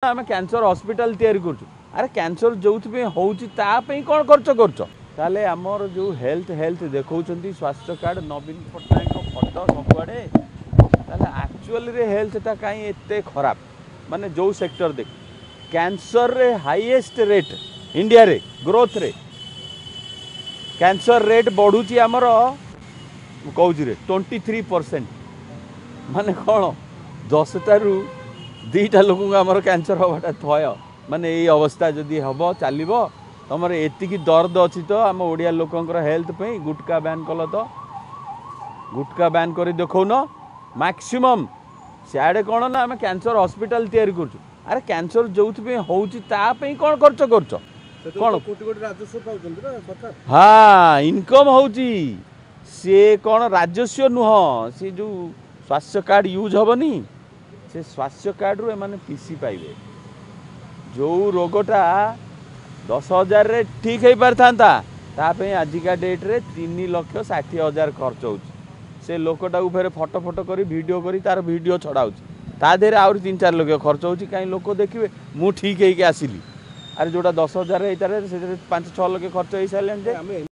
आम cancer hospital तैयारी कर अरे कैंसर जो होती कौन खर्च कर आमर जो हेल्थ हेल्थ देखा स्वास्थ्य कार्ड नवीन पट्टनायक फटो सबुआड़े एक्चुअल हेल्थटा कहीं एत खराब माने जो सेक्टर देख कैंसर रे हाईएस्ट रेट इंडिया रे ग्रोथ रे कैंसर रेट बढ़ुची आमर कौन 23% माने कौन 10टारू 2टा लोक आमर कैंसर हवाटा थय माने यही अवस्था जदि हम चलो तुम एतिकी दर्द अच्छी तो आम ओडिया लोकंर हेल्थ पे गुटका बैन कल तो गुटका बैन कर देखौन मैक्सिमम सियाड़े कौन ना आम कैंसर हॉस्पिटल तैयारी कर अरे कैंसर जो होती कौन खर्च कर कौन हाँ इनकम होची सी कौन राजस्व नुह सी जो स्वास्थ्य कार्ड यूज हेनी से स्वास्थ्य कार्ड रू एमाने पीसी पाइबे जो रोगटा 10,000 रे ठीक हो पारता आजिका डेट रे 3,60,000 खर्च हो से लोकटा फेर फटो फटो कर वीडियो करी तार वीडियो छड़ाऊँ ता देहरे आउरी 3-4 लाख खर्च हो कहीं लोक देखिए मु ठीक है आसिली अरे जोटा 10,000 से 5-6 लाख खर्च हो सारे